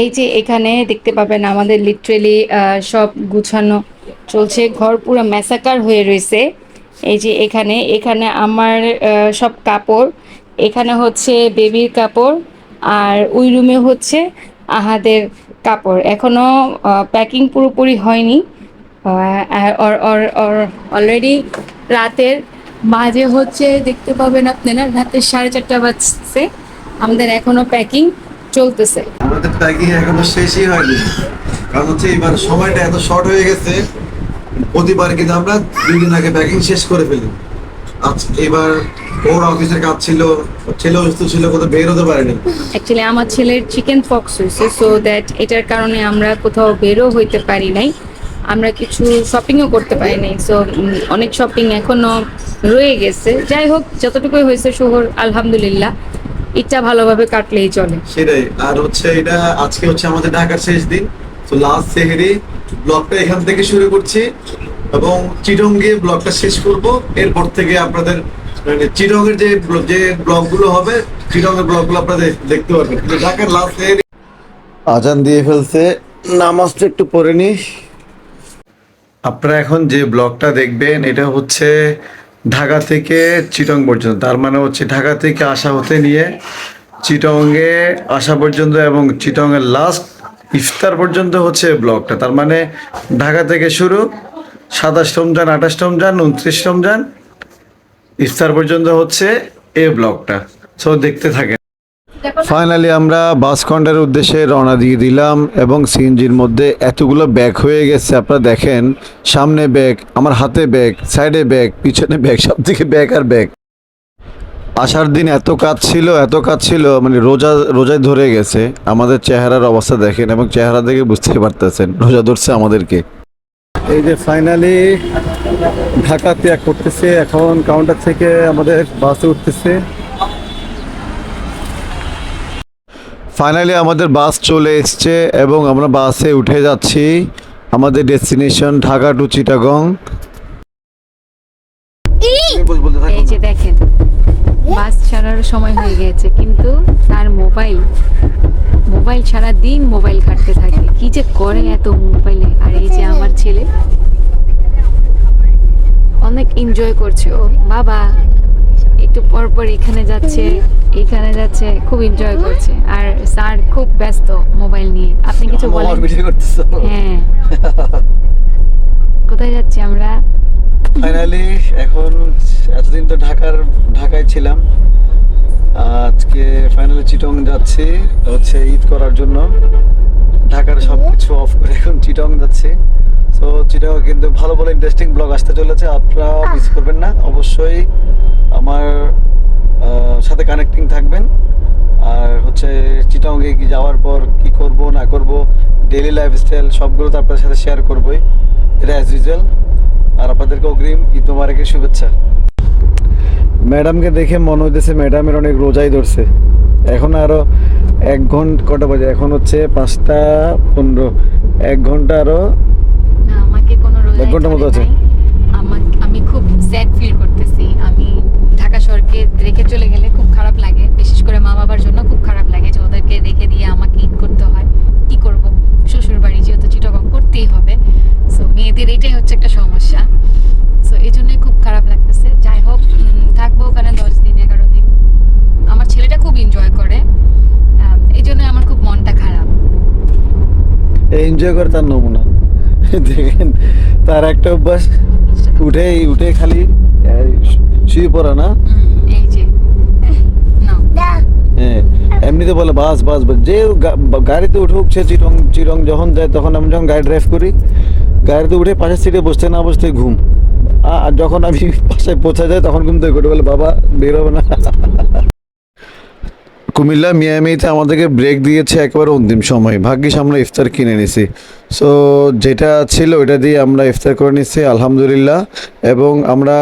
এই যে এখানে দেখতে পাবেন আমাদের লিটারেলি সব গুছানো চলছে, ঘর পুরো ম্যাসাকার হয়ে রয়েছে। এই যে এখানে এখানে আমার সব কাপড়, এখানে হচ্ছে বেবির কাপড়, আর ওই রুমে হচ্ছে আহাদের কাপড়। এখনও প্যাকিং পুরোপুরি হয়নি। অলরেডি রাতের বাজে হচ্ছে, দেখতে পাবেন আপনারা রাতের 4:30 বাজছে, আমাদের এখনো প্যাকিং চলতেছে। আমাদের প্যাকিং এখনো শেষই হয়নি, কারণ হচ্ছে এবার সময়টা এত শর্ট হয়ে গেছে। প্রতিবার কিন্তু আমরা 2 দিন আগে প্যাকিং শেষ করে ফেলি। আচ্ছা, এবার ওর অফিসের কাজ ছিল, ছেলে অসুস্থ ছিল, কোথাও বের হতে পারেনি। অ্যাকচুয়ালি আমার ছেলের চিকেন পক্স হয়েছে, সো দ্যাট এটার কারণে আমরা কোথাও বেরও হইতে পারি নাই, আমরা কিছু শপিংও করতে পারি নাই। সো অনেক শপিং এখনো রয়ে গেছে। যাই হোক, যতটুকুই হয়েছে শহর আলহামদুলিল্লাহ, ইচ্ছা ভালোভাবে কাটলেই চলে। সেটাই। আর হচ্ছে এটা আজকে হচ্ছে আমাদের ঢাকার শেষ দিন, তো লাস্ট সেহরি ব্লগটা এখান থেকে শুরু করছি এবং চিটং গিয়ে ব্লগটা শেষ করব। এরপর থেকে আপনাদের মানে চিটং এর যে ব্লগগুলো হবে, চিটং এর ব্লগগুলো আপনারা দেখতে পারবেন। কিন্তু ঢাকার লাস্ট সেহরি আজান দিয়ে ফেলছে, নামাজটা একটু পড়ে নি। আপনারা এখন যে ব্লগটা দেখবেন এটা হচ্ছে ঢাকা থেকে চিটং পর্যন্ত, তার মানে হচ্ছে ঢাকা থেকে আসা হতে নিয়ে চিটংয়ে আসা পর্যন্ত এবং চিটংয়ের লাস্ট ইফতার পর্যন্ত হচ্ছে ব্লগটা। তার মানে ঢাকা থেকে শুরু 27 রমজান, 28 রমজান, 29 রমজান, ইফতার পর্যন্ত হচ্ছে এই ব্লগটা। সো দেখতে থাকেন। ফাইনালি আমরা বাস কাউন্টারের উদ্দেশ্যে রওনা দিয়ে দিলাম এবং সিএনজির মধ্যে এতগুলো ব্যাগ হয়ে গেছে। আপনারা দেখেন, সামনে ব্যাগ, আমার হাতে ব্যাগ, সাইডে ব্যাগ, পিছনে ব্যাগ, সব দিকে ব্যাগ আর ব্যাগ। আসার দিন এত কাজ ছিল মানে রোজায় ধরে গেছে। আমাদের চেহারার অবস্থা দেখেন এবং চেহারা দেখে বুঝতে পারতেছেন রোজা ধরছে আমাদেরকে। এই যে ফাইনালি ঢাকা ত্যাগ করতেছে, এখন কাউন্টার থেকে আমাদের বাসে উঠতেছে। ফাইনালি আমাদের বাস চলে এসছে এবং আমরা বাসে উঠে যাচ্ছি। আমাদের ডেস্টিনেশন ঢাকা টু চিটাগং। এই যে দেখেন, বাস ছাড়ার সময় হয়ে গেছে, কিন্তু তার মোবাইল সারা দিন মোবাইল ঘাঁটতে থাকে, কি যে করে এত মোবাইলে। আর এই যে আমার ছেলে অনেক এনজয় করছে, ও বাবা একটু পর পর এখানে যাচ্ছে, খুব এনজয় করছে। আর স্যার খুব ব্যস্ত মোবাইল নিয়ে। আপনি কিছু বলেন? হ্যাঁ, কোথায় যাচ্ছি আমরা? ফাইনালি এখন এতদিন তো ঢাকায় ছিলাম, আজকে ফাইনালি চিটং যাচ্ছি হচ্ছে ঈদ করার জন্য। ঢাকার সব কিছু অফ করে এখন চিটং যাচ্ছি। সো চিটং কিন্তু ভালো ভালো ইন্টারেস্টিং ব্লগ আসতে চলেছে, আপনারা মিস করবেন না। অবশ্যই আমার সাথে কানেক্টিং থাকবেন। আর হচ্ছে চিটংয়ে যাওয়ার পর কি করব না করব, ডেইলি লাইফস্টাইল সবগুলো তো আপনাদের সাথে শেয়ার করবই, এটা অ্যাজ ইউজুয়াল। আর আপনাদেরকে অগ্রিম ঈদ মোবারকের শুভেচ্ছা। ম্যাডামকে দেখে মনে হইতেছে ম্যাডামের অনেক রোজাই ধরছে। এখন আরো 1 ঘন্টা, কটা বাজে এখন হচ্ছে 5:15, 1 ঘন্টা আরো আমাকে কোনো রোজা 1 ঘন্টার মতো আছে। আমি খুব স্যাড ফিল করতেছি। আমি ঢাকা শহরকে রেখে চলে গেলে খুব খারাপ লাগে, বিশেষ করে মা বাবার জন্য খুব খারাপ লাগে যে ওদেরকে রেখে দিয়ে আমাকে ঈদ করতে হয়। কি করব, শ্বশুর বাড়ি যেহেতু চিটাগং করতেই হবে। সো মেয়েদের এটাই হচ্ছে একটা সমস্যা। সো এই জন্যই খুব খারাপ লাগতেছে। যাই হোক, থাকবো ওখানে 10 দিন 11 দিন। আমার ছেলেটা খুব এনজয় করে, এই জন্য আমার খুব মনটা খারাপ। এনজয় করে তার নমুনা দেখেন। তার একটা অভ্যাস, উঠে খালি শুয়ে পড়া না। এই যে হ্যাঁ, এমনিতে বলে বাস বাস বাস, যে গাড়িতে উঠুক সে চিটং যখন যায়, তখন আমি যখন গাড়ি ড্রাইভ করি, গাড়িতে উঠে পাশের সিটে বসতে না বসতে ঘুম। আর যখন আমি বাসায় পৌঁছা যায় তখন ঘুম থেকে উঠে বলে বাবা বের হবে না। কুমিল্লা মিয়ামিতে আমাদেরকে ব্রেক দিয়েছে একেবারে অন্তিম সময়, ভাগ্যিস আমরা ইফতার কিনে নিছি। সো যেটা ছিল ওটা দিয়ে আমরা ইফতার করে নিচ্ছি আলহামদুলিল্লাহ। এবং আমরা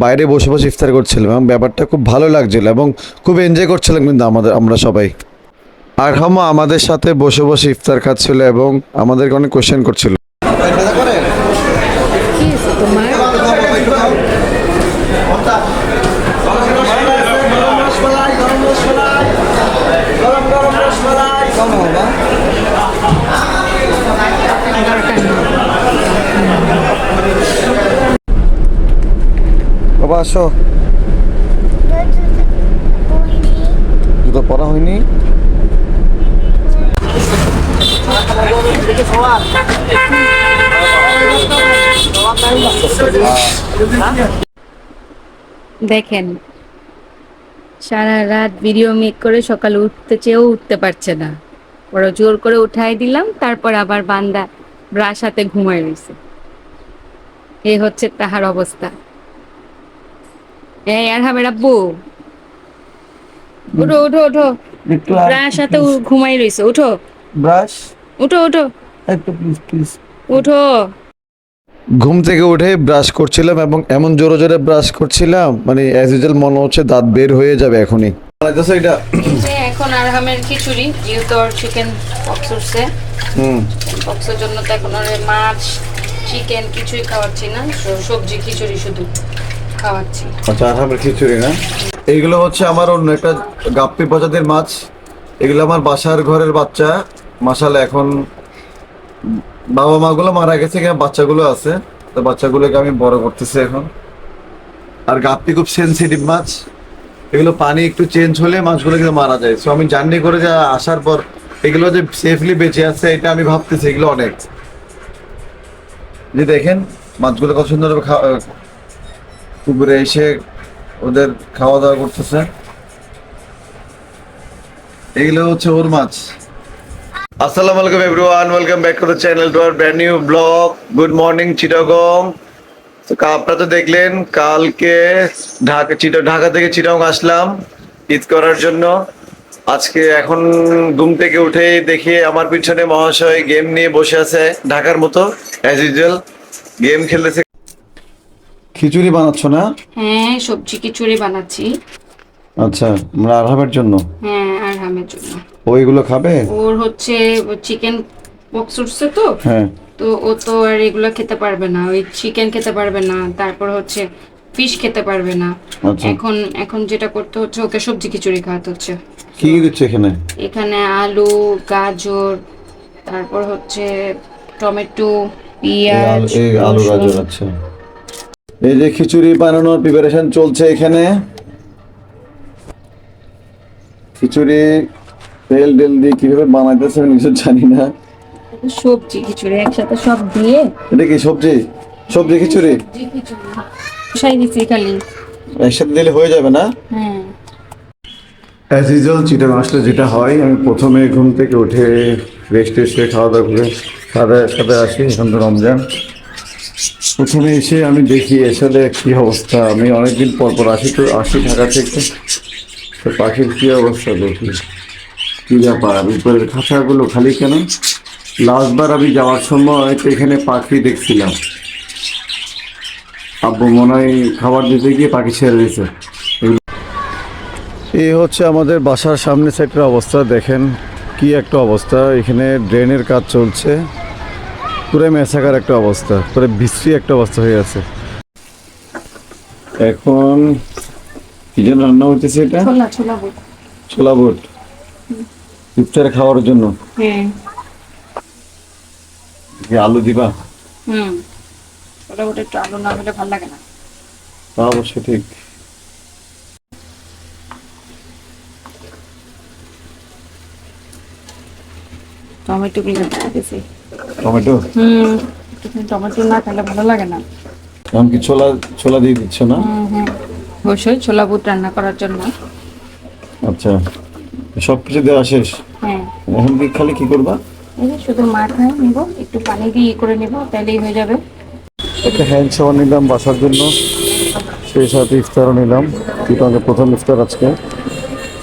বাইরে বসে বসে ইফতার করছিলাম এবং ব্যাপারটা খুব ভালো লাগছিল এবং খুব এনজয় করছিলাম কিন্তু আমরা সবাই। আর হামা আমাদের সাথে বসে বসে ইফতার খাচ্ছিল এবং আমাদেরকে অনেক কোয়েশ্চেন করছিল। দরকার নেই। বাবা আসো, জুতো পরা হয়নি। দেখেন সারা রাত ভিডিও মেক করে সকালে উঠতে চেয়েও উঠতে পারছে না, ওরা জোর করে উঠাই দিলাম, তারপর আবার বান্দা ব্রাশ হাতে ঘুমায় রয়েছে। এই হচ্ছে তাহার অবস্থা। এই আর হবে আব্বু, উঠো উঠো উঠো, ব্রাশ হাতে ঘুমাই রয়েছে, উঠো ব্রাশ, উঠো উঠো একটু প্লিজ প্লিজ। উঠো। ঘুম থেকে উঠে ব্রাশ করছিলাম এবং এমন জোরে জোরে ব্রাশ করছিলাম, মানে অ্যাজ ইউজুয়াল মনে হচ্ছে দাঁত বের হয়ে যাবে এখনই। এটা যে এখন আরহামের খিচুড়ি, যেহেতু ওর চিকেন পক্স উঠছে, পক্সের জন্য তো এখন ওর মাছ চিকেন কিছুই খাওয়াচ্ছি না, সবজি খিচুড়ি শুধু খাওয়াচ্ছি। আচ্ছা, আরহামের খিচুড়ি না, এইগুলো হচ্ছে আমার অন্য একটা গাপ্পি প্রজাতির মাছ। এগুলো আমার বাসার ঘরের বাচ্চা। মাশাআল্লাহ এখন বাবা মা গুলো মারা গেছে, এখানে বাচ্চাগুলো আছে, তো বাচ্চাগুলোকে আমি বড় করতেছি এখন। আর গাপ্পি খুব সেনসিটিভ মাছ, এগুলো পানি একটু চেঞ্জ হলে মাছগুলো কিন্তু মারা যায়। সো আমি জার্নি করে যা আসার পর এগুলো যে সেফলি বেঁচে আছে এটা আমি ভাবতেছি, এগুলো অনেক। যে দেখেন মাছগুলো কত সুন্দর পুকুরে এসে ওদের খাওয়া দাওয়া করতেছে। এগুলো হচ্ছে ওর মাছ। আসসালামু আলাইকুম everyone, welcome back to the channel, to our brand new blog. Good morning Chittagong. তো আপনারা তো দেখলেন কালকে ঢাকা থেকে চিটাগং আসলাম ঈদ করার জন্য। আজকে এখন ঘুম থেকে উঠে দেখি আমার পিছনে মহাশয় গেম নিয়ে বসে আছে, ঢাকার মতো অ্যাজ ইউজুয়াল গেম খেলতেছে। খিচুড়ি বানাচ্ছ না? হ্যাঁ, সবজি খিচুড়ি বানাচ্ছি। আচ্ছা, আমরা আরহামের জন্য। হ্যাঁ, আরহামের জন্য। ওইগুলো খাবে? ওর হচ্ছে চিকেন পক্স উঠছে তো, হ্যাঁ, তো ও তো আর এগুলো খেতে পারবে না, ওই চিকেন খেতে পারবে না, তারপর হচ্ছে ফিশ খেতে পারবে না। আচ্ছা। এখন এখন যেটা করতে হচ্ছে, ওকে সবজি খিচুড়ি খাওয়াতে হচ্ছে। কি কি দিচ্ছ এখানে? এখানে আলু, গাজর, তারপর হচ্ছে টমেটো, পেঁয়াজ, এই আলু রসুন। গাজর। আচ্ছা, এই যে খিচুড়ি বানানোর প্রিপারেশন চলছে এখানে। খিচুড়ি তেল টেল দিয়ে কিভাবে বানাইতেছে আমি কিছু জানি না। সবজি খিচুড়ি একসাথে সব দিয়ে। এটা কি সবজি? সবজি খিচুড়ি বসাই দিচ্ছি খালি। একসাথে দিলে হয়ে যাবে না? হ্যাঁ। অ্যাজ ইউজুয়াল চিটাগাং আসলে যেটা হয়, আমি প্রথমে ঘুম থেকে উঠে ফ্রেশ ট্রেশ হয়ে খাওয়া দাওয়া করে সাথে আসি। এখন তো রমজান, প্রথমে এসে আমি দেখি আসলে কি অবস্থা। আমি অনেকদিন পর পর আসি ঢাকা থেকে, তো পাখির কি অবস্থা দেখি, কি ব্যাপার, উপরের খাঁচাগুলো খালি কেন? লাস্টবার আমি যাওয়ার সময় তো এখানে পাখি দেখছিলাম, আব্বু মনে হয় খাবার দিতে গিয়ে পাখি ছেড়ে দিয়েছে। এই হচ্ছে আমাদের বাসার সামনে সাইডের অবস্থা। দেখেন কি একটা অবস্থা, এখানে ড্রেনের কাজ চলছে, পুরো মেসাকার একটা অবস্থা, পুরো বিশ্রী একটা অবস্থা হয়ে আছে। এখন কি যেন রান্না হইতেছে? এটা ছোলা বুট। ছোলা বুট ইফতারে খাওয়ার জন্য। হ্যাঁ। আলু দিবা? ছোলা বুট একটু আলু না হলে ভালো লাগে না। তা অবশ্যই ঠিক। টমেটো গুলো দিতেছি। টমেটো? টমেটো না খেলে ভালো লাগে না। এখন কি ছোলা দিয়ে দিচ্ছ না? অবশ্যই ছোলা বুট রান্না করার জন্য। আচ্ছা, সব কিছু দেওয়া শেষ? হ্যাঁ। এখন কি খালি কি করবা? এই যে শুধু মাথায় নিব, একটু পানি দিয়ে করে নিব, তাহলেই হয়ে যাবে। একটা হ্যান্ড শাওয়ার নিলাম বাসার জন্য, সেই সাথে ইফতারও নিলাম। চিটাগাংয়ে প্রথম ইফতার আজকে।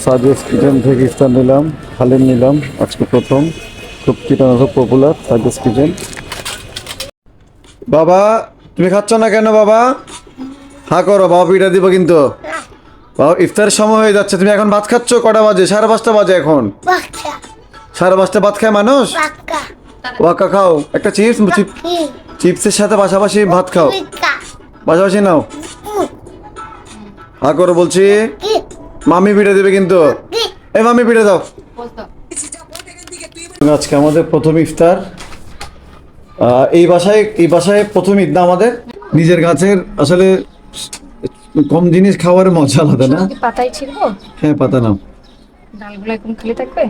সাজেস কিচেন থেকে ইফতার নিলাম, হালিম নিলাম আজকে প্রথম। খুব চিটাগাং খুব পপুলার সাজেস কিচেন। বাবা তুমি খাচ্ছ না কেন বাবা? হ্যাঁ করো, বাবা পিঠা দিব কিন্তু। বাবা ইফতারের সময় হয়ে যাচ্ছে, তুমি এখন ভাত খাচ্ছ? কটা বাজে? 5:30 বাজে এখন। 5:30 ভাত খায় মানুষ? ওয়াকা খাও, একটা চিপসের সাথে পাশাপাশি ভাত খাও, পাশাপাশি নাও। হ্যাঁ করো বলছি। মামি পিঠা দেবে কিন্তু। এই মামি পিঠা দাও। আজকে আমাদের প্রথম ইফতার। এই বাসায় প্রথম ঈদ না আমাদের। নিজের গাছের আসলে কম জিনিস খাওয়ার মজা আলাদা না? শুধু কি পাতাই ছিড়বো? হ্যাঁ, পাতা নাও। ডালগুলো এখন খালি থাকবে।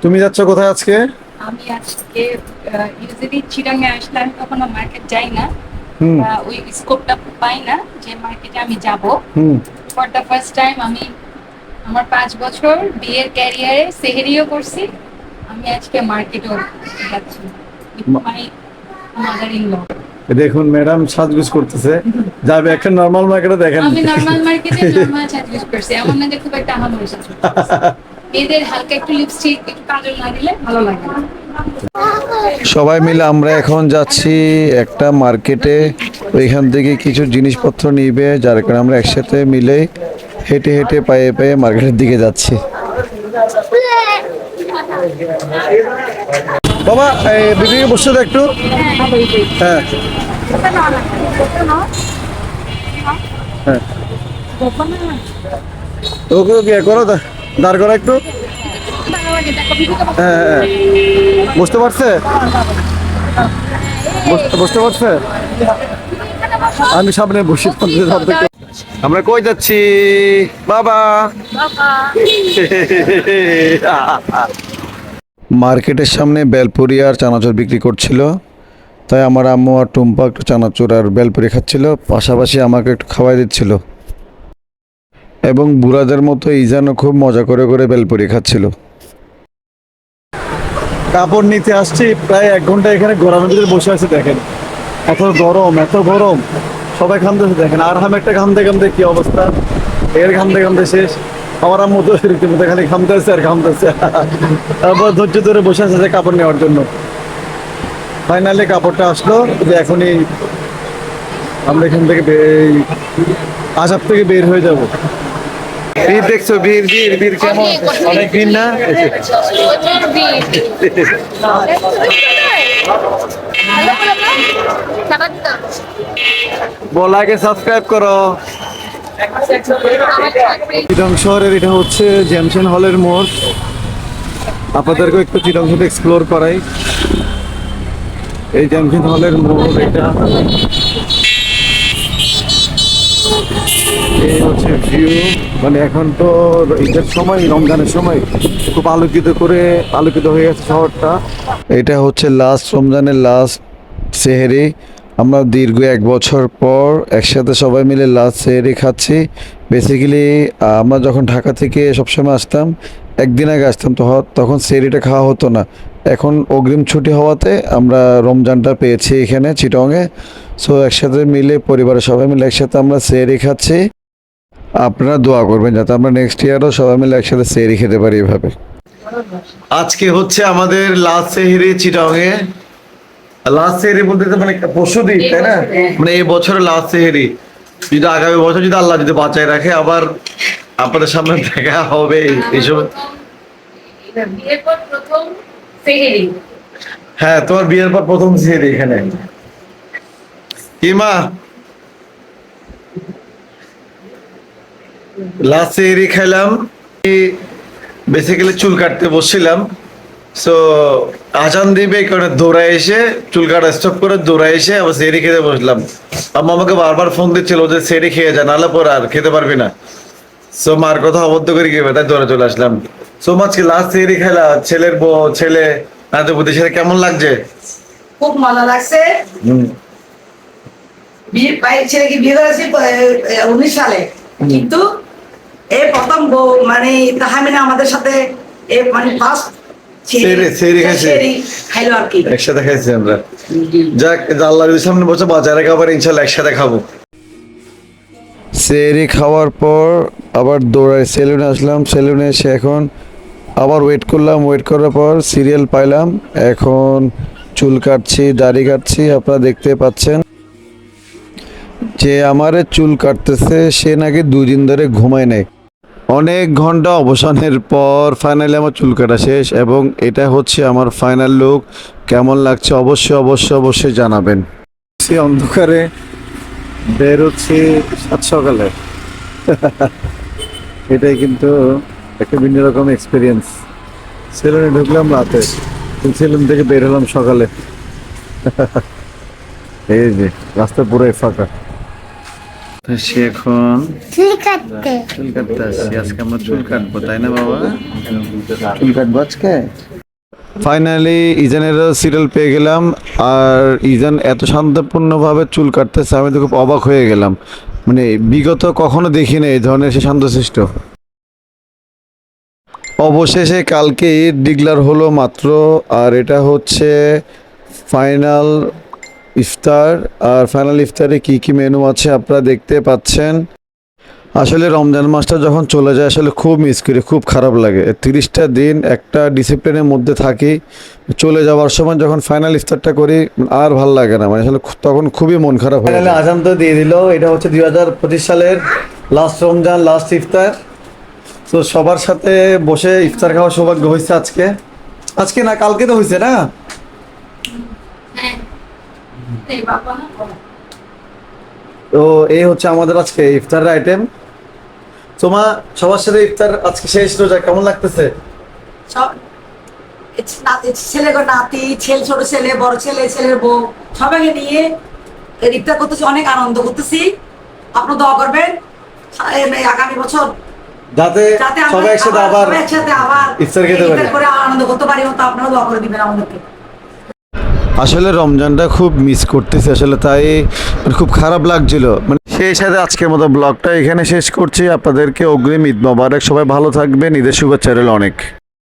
তুমি যাচ্ছ কোথায় আজকে? আমি আজকে ইউজুয়ালি চিটাঙ্গে আসলে আমি কখনো মার্কেট যাই না, হুম ওই স্কোপটা পাই না যে মার্কেটে আমি যাব। Hmm for the first time আমি আমার 5 বছর বিয়ের ক্যারিয়ারে সেহরিও করছি, আমি আজকে মার্কেটও যাচ্ছি মাই মাদার ইন ল। দেখুন ম্যাডাম সাজগুজ করতেছে, যাবে একটা নর্মাল মার্কেটে দেখেন। আমি নরমাল মার্কেটে নরমাল সাজগোজ করছি, এমন না যে খুব একটা আহামরি সাজ মেয়েদের হালকা একটু লিপস্টিক একটু কাজল না দিলে ভালো লাগে না। সবাই মিলে আমরা এখন যাচ্ছি একটা মার্কেটে, ওইখান থেকে কিছু জিনিসপত্র নিবে, যার কারণে আমরা একসাথে মিলে হেঁটে হেঁটে পায়ে পায়ে মার্কেটের দিকে যাচ্ছি। বাবা বিদিকে বসে তো একটু। হ্যাঁ হ্যাঁ, ওকে ওকে করো, দাঁড় করো একটু। হ্যাঁ হ্যাঁ, বুঝতে পারছে, বুঝতে পারছে। আমি সামনে বসে আমরা কই যাচ্ছি বাবা? মার্কেটের সামনে বেলপুরি আর চানাচুর বিক্রি করছিল, তাই আমার আম্মু আর টুম্পা একটু চানাচুর আর বেলপুরি খাচ্ছিল, পাশাপাশি আমাকে একটু খাওয়াই দিচ্ছিল। এবং বুড়াদের মতো ইজানও খুব মজা করে করে বেলপুরি খাচ্ছিল। কাপড় নিতে আসছি, প্রায় 1 ঘন্টা এখানে গরমের ভিতরে বসে আছে। দেখেন এত গরম, এত গরম, সবাই ঘামতেছে। দেখেন আর একটা ঘামতে ঘামতে কি অবস্থা, এর ঘামতে ঘামতে শেষ। আমার আম্মু তো রীতিমতো খালি ঘামতেছে আর ঘামতেছে। তারপর ধৈর্য ধরে বসে আছে যে কাপড় নেওয়ার জন্য। ফাইনালি কাপড়টা আসলো, যে এখনই আমরা এখান থেকে আসাম থেকে বের হয়ে যাব। ভিড় দেখছো, ভিড় ভিড় ভিড় কেমন, অনেক ভিড় না? বলাকে সাবস্ক্রাইব করো। চিটং শহরের এটা হচ্ছে জ্যামশন হলের মোড়। আপনাদেরকে একটু চিটং শহর এক্সপ্লোর করাই। এই জ্যামশন হলের মোড় এটা। এই হচ্ছে ভিউ, মানে এখন তো ঈদের সময়, রমজানের সময় খুব আলোকিত হয়ে গেছে শহরটা। এটা হচ্ছে লাস্ট রমজানের লাস্ট সেহরি। আমরা দীর্ঘ 1 বছর পর একসাথে সবাই মিলে লাস্ট সেহরি খাচ্ছি। বেসিক্যালি আমরা যখন ঢাকা থেকে সবসময় আসতাম, একদিন আগে আসতাম, তখন সেহরিটা খাওয়া হতো না। এখন অগ্রিম ছুটি হওয়াতে আমরা রমজানটা পেয়েছি এখানে চিটংয়ে। সো একসাথে মিলে পরিবারের সবাই মিলে একসাথে আমরা সেহরি খাচ্ছি। আপনারা দোয়া করবেন যাতে আমরা নেক্সট ইয়ারও সবাই মিলে একসাথে সেহরি খেতে পারি এভাবে। আজকে হচ্ছে আমাদের লাস্ট সেহরি চিটংয়ে। লাস্ট সেহরি বলতে তো মানে পরশুদিন, তাই না? মানে এই বছরের লাস্ট সেহরি। যদি আগামী বছর যদি আল্লাহ যদি বাঁচায় রাখে, আবার আপনাদের সামনে দেখা হবে এইসব। বিয়ের পর প্রথম সেহরি। হ্যাঁ, তোমার বিয়ের পর প্রথম সেহরি এখানে। কি মা, লাস্ট সেহরি খাইলাম। বেসিক্যালি চুল কাটতে বসছিলাম, সো আজান দিবে কারণে দৌড়ায় এসে চুল কাটা স্টপ করে দৌড়ায় এসে আবার সেহরি খেতে বসলাম। আম্মা আমাকে বারবার ফোন দিচ্ছিল যে সেহরি খেয়ে যা, নাহলে পরে আর খেতে পারবি না। সো মার কথা অবদ্ধ করে গিয়ে তাই দৌড়ে চলে আসলাম। সো মাছকে লাস্ট সেহরি খেলা, ছেলের বউ ছেলে নাতিপুতি, সেটা কেমন লাগছে? খুব মজা লাগছে। ছেলেকে বিয়ে করেছি 19 সালে, কিন্তু এই প্রথম বউ মানে তাহমিনা আমাদের সাথে মানে ফার্স্ট খাইলো আর কি, একসাথে খাইছি আমরা। যাক, আল্লাহ সামনে বসে বাজারে খাবার ইনশাল্লাহ একসাথে খাবো। সেহরি খাওয়ার পর আবার দৌড়ায় সেলুনে আসলাম। সেলুনে এসে এখন আবার ওয়েট করলাম। ওয়েট করার পর সিরিয়াল পাইলাম। এখন চুল কাটছি, দাড়ি কাটছি। আপনারা দেখতে পাচ্ছেন যে আমারে চুল কাটতেছে সে নাকি 2 দিন ধরে ঘুমায় নেই। অনেক ঘন্টা অবসানের পর ফাইনালি আমার চুল কাটা শেষ, এবং এটা হচ্ছে আমার ফাইনাল লুক। কেমন লাগছে অবশ্যই অবশ্যই অবশ্যই জানাবেন। সে অন্ধকারে বের হচ্ছে 7 সকালে। এটাই কিন্তু একটা ভিন্ন রকম এক্সপিরিয়েন্স। সেলুনে ঢুকলাম রাতে, সেলুন থেকে বের হলাম সকালে। এই যে রাস্তা পুরোই ফাঁকা। সে এখন চুল কাটতে আসছি। আজকে আমরা চুল কাটবো, তাই না বাবা? চুল কাটবো আজকে। ফাইনালি ইজানেরও সিরিয়াল পেয়ে গেলাম, আর ইজান এত শান্তপূর্ণভাবে চুল কাটতেছে, আমি তো খুব অবাক হয়ে গেলাম। মানে বিগত কখনো দেখি না এই ধরনের সে শান্তশিষ্ট। অবশেষে কালকে ঈদ ডিক্লার হলো মাত্র, আর এটা হচ্ছে ফাইনাল ইফতার। আর ফাইনাল ইফতারে কি কি মেনু আছে আপনারা দেখতে পাচ্ছেন। আসলে রমজান মাসটা যখন চলে যায় আসলে খুব মিস করি, খুব খারাপ লাগে। 30টা দিন একটা ডিসিপ্লিনের মধ্যে থাকি, চলে যাওয়ার সময় যখন ফাইনাল ইফতারটা করি আর ভাল লাগে না, মানে আসলে তখন খুবই মন খারাপ হয়। ফাইনালি আজান তো দিয়ে দিল, এটা হচ্ছে 2025 সালের লাস্ট রমজান, লাস্ট ইফতার। তো সবার সাথে বসে ইফতার খাওয়ার সৌভাগ্য হয়েছে আজকে। আজকে না, কালকে তো হয়েছে না? তো এই হচ্ছে আমাদের আজকে ইফতারের আইটেম। তোমা সবার সাথে ইফতার আজকে শেষ রোজা, কেমন লাগতেছে? ছেলে নাতি, ছোট ছেলে, বড় ছেলে, ছেলের বউ সবাইকে নিয়ে ইফতার করতেছি, অনেক আনন্দ করতেছি। আপনার দোয়া করবেন আগামী বছর যাতে সবাই একসাথে আবার ইফতার খেতে পারি, করে আনন্দ করতে পারি। তো আপনারা দোয়া করে দিবেন আমাদেরকে। আসলে রমজানটা খুব মিস করতেছি আসলে, তাই খুব খারাপ লাগছিল। মানে সেই সাথে আজকের মতো ব্লগটা এখানে শেষ করছি। আপনাদেরকে অগ্রিম ঈদ মোবারক। সবাই ভালো থাকবেন, ঈদের শুভেচ্ছা রইল অনেক।